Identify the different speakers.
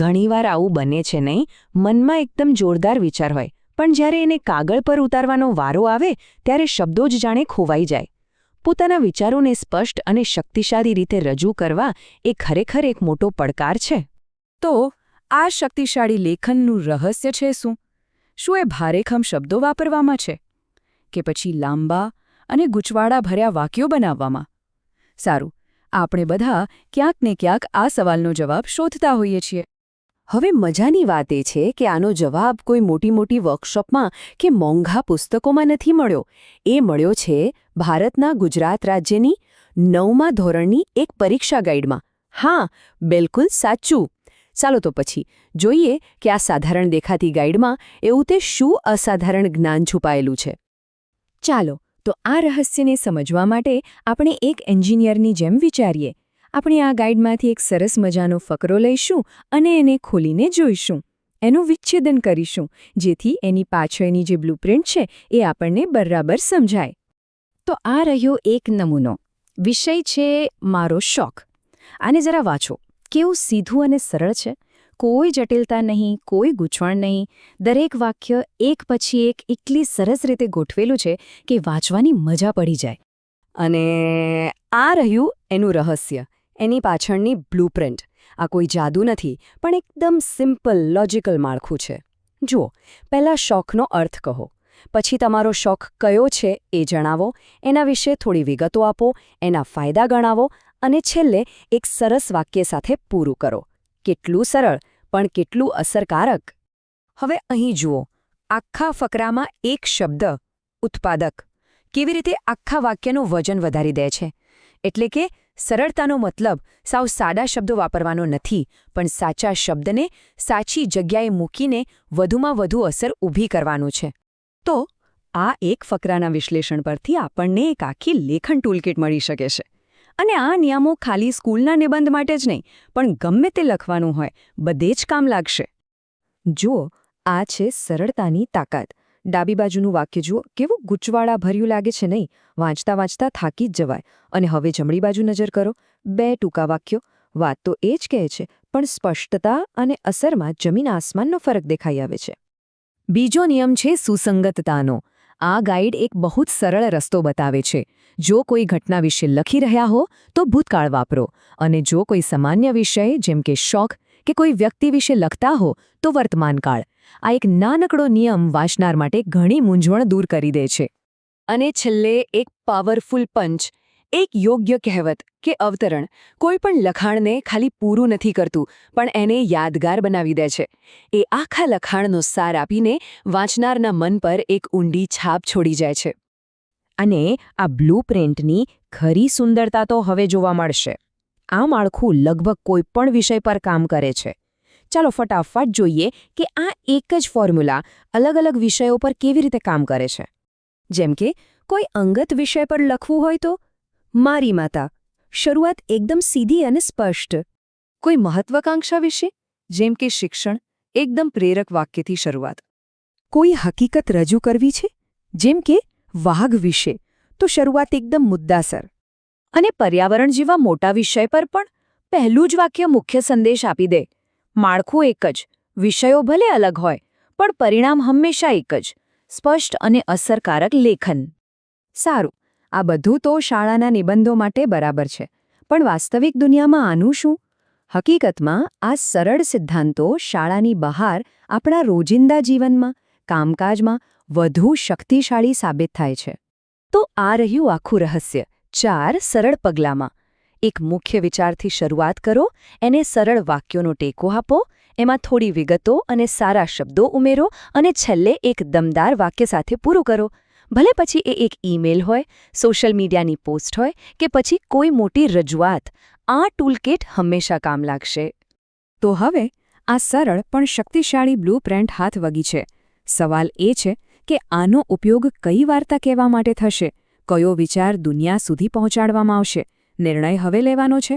Speaker 1: ઘણીવાર આવું બને છે નહીં? મનમાં એકદમ જોરદાર વિચાર હોય, પણ જ્યારે એને કાગળ પર ઉતારવાનો વારો આવે ત્યારે શબ્દો જ જાણે ખોવાઈ જાય. પોતાના વિચારોને સ્પષ્ટ અને શક્તિશાળી રીતે રજૂ કરવા એ ખરેખર એક મોટો પડકાર છે.
Speaker 2: તો આ શક્તિશાળી લેખનનું રહસ્ય છે શું? શું એ ભારેખમ શબ્દો વાપરવામાં છે? કે પછી લાંબા અને ગૂંચવાડા ભર્યા વાક્યો બનાવવામાં? સારું, આપણે બધા ક્યાંક ને ક્યાંક આ સવાલનો જવાબ શોધતા હોઈએ છીએ. હવે મજાની વાત એ છે કે આનો જવાબ કોઈ મોટી વર્કશોપમાં કે મોંઘા પુસ્તકોમાં નથી મળ્યો. એ મળ્યો છે ભારતના ગુજરાત રાજ્યની 9મા ધોરણની એક પરીક્ષા ગાઈડમાં. હા, બિલકુલ સાચું. ચાલો તો પછી જોઈએ કે આ સાધારણ દેખાતી ગાઈડમાં એવું તે શું અસાધારણ જ્ઞાન છુપાયેલું છે. ચાલો તો આ રહસ્યને સમજવા માટે આપણે એક એન્જિનિયરની જેમ વિચારીએ. આપણે આ ગાઈડમાંથી એક સરસ મજાનો ફકરો લઈશું અને એને ખોલીને જોઈશું. એનું વિચ્છેદન કરીશું, જેથી એની પાછળની જે બ્લુપ્રિન્ટ છે એ આપણને બરાબર સમજાય. તો આ રહ્યો એક નમૂનો. વિષય છે મારો શોખ. આને જરા વાંચો. કેવું સીધું અને સરળ છે. કોઈ જટિલતા નહીં, કોઈ ગૂંચવણ નહીં. દરેક વાક્ય એક પછી એક એટલી સરસ રીતે ગોઠવેલું છે કે વાંચવાની મજા પડી જાય. અને આ રહ્યું એનું રહસ્ય, એની પાછળની બ્લુપ્રિન્ટ. આ કોઈ જાદુ નથી, પણ એકદમ સિમ્પલ લોજિકલ માળખું છે. જુઓ, પહેલાં શોખનો અર્થ કહો, પછી તમારો શોખ કયો છે એ જણાવો, એના વિશે થોડી વિગતો આપો, એના ફાયદા ગણાવો અને છેલ્લે એક સરસ વાક્ય સાથે પૂરું કરો. કેટલું સરળ, પણ કેટલું અસરકારક. હવે અહીં જુઓ, આખા ફકરામાં એક શબ્દ ઉત્પાદક કેવી રીતે આખા વાક્યનું વજન વધારી દે છે. એટલે કે સરળતાનો મતલબ સાવ સાદા શબ્દો વાપરવાનો નથી, પણ સાચા શબ્દને સાચી જગ્યાએ મૂકીને વધુમાં વધુ અસર ઊભી કરવાનું છે. તો આ એક ફકરાના વિશ્લેષણ પરથી આપણને એક આખી લેખન ટૂલકિટ મળી શકે છે. અને આ નિયમો ખાલી સ્કૂલના નિબંધ માટે જ નહીં, પણ ગમે તે લખવાનું હોય બધે જ કામ લાગશે. જુઓ, આ છે સરળતાની તાકાત. ડાબી બાજુનું વાક્ય જુઓ, કેવું ગૂંચવાડા ભર્યું લાગે છે નહીં? વાંચતા વાંચતા થાકી જ જવાય. અને હવે જમણી બાજુ નજર કરો, 2 ટૂંકા વાક્યો. વાત તો એ જ કહે છે, પણ સ્પષ્ટતા અને અસરમાં જમીન આસમાનનો ફરક દેખાઈ આવે છે. બીજો નિયમ છે સુસંગતતાનો. આ ગાઈડ એક બહુ જ સરળ રસ્તો બતાવે છે. જો કોઈ ઘટના વિશે લખી રહ્યા હો તો ભૂતકાળ વાપરો, અને જો કોઈ સામાન્ય વિષય જેમ કે શોખ કે કોઈ વ્યક્તિ વિશે લખતા હો તો વર્તમાનકાળ. આ એક નાનકડો નિયમ વાંચનાર માટે ઘણી મૂંઝવણ દૂર કરી દે છે. અને છેલ્લે એક પાવરફુલ પંચ, એક યોગ્ય કહેવત કે અવતરણ કોઈ પણ લખાણને ખાલી પૂરું નથી કરતું, પણ એને યાદગાર બનાવી દે છે. એ આખા લખાણનો સાર આપીને વાંચનારના મન પર એક ઊંડી છાપ છોડી જાય છે. અને આ બ્લુપ્રિન્ટની ખરી સુંદરતા તો હવે જોવા મળશે. આ માળખું લગભગ કોઈ પણ વિષય પર કામ કરે છે. ચાલો ફટાફટ જોઈએ કે આ એક જ ફોર્મ્યુલા અલગ અલગ વિષયો પર કેવી રીતે કામ કરે છે. જેમ કે કોઈ અંગત વિષય પર લખવું હોય તો મારી માતા. શરૂઆત એકદમ સીધી અને સ્પષ્ટ. કોઈ મહત્વાકાંક્ષા વિશે જેમ કે શિક્ષણ, એકદમ પ્રેરક વાક્યથી શરૂઆત. કોઈ હકીકત રજૂ કરવી છે જેમ કે વાઘ વિશે, તો શરૂઆત એકદમ મુદ્દાસર. અને પર્યાવરણ જેવા મોટા વિષય પર પણ પહેલું જ વાક્ય મુખ્ય સંદેશ આપી દે. માળખું એક જ, વિષયો ભલે અલગ હોય, પણ પરિણામ હંમેશા એક જ, સ્પષ્ટ અને અસરકારક લેખન. સારું, આ બધું તો શાળાના નિબંધો માટે બરાબર છે, પણ વાસ્તવિક દુનિયામાં આનું શું? હકીકતમાં આ સરળ સિદ્ધાંતો શાળાની બહાર આપણા રોજિંદા જીવનમાં, કામકાજમાં વધુ શક્તિશાળી સાબિત થાય છે. તો આ રહ્યું આખું રહસ્ય 4 સરળ પગલાંમાં. એક મુખ્ય વિચારથી શરૂઆત કરો, એને સરળ વાક્યોનો ટેકો આપો, એમાં થોડી વિગતો અને સારા શબ્દો ઉમેરો, અને છેલ્લે એક દમદાર વાક્ય સાથે પૂરું કરો. ભલે પછી એ એક ઈમેલ હોય, સોશિયલ મીડિયાની પોસ્ટ હોય કે પછી કોઈ મોટી રજૂઆત, આ ટૂલકિટ હંમેશા કામ લાગશે. તો હવે આ સરળ પણ શક્તિશાળી બ્લુપ્રિન્ટ હાથ વગી છે. સવાલ એ છે કે આનો ઉપયોગ કઈ વાર્તા કહેવા માટે થશે? કયો વિચાર દુનિયા સુધી પહોંચાડવામાં આવશે? નિર્ણય હવે લેવાનો છે.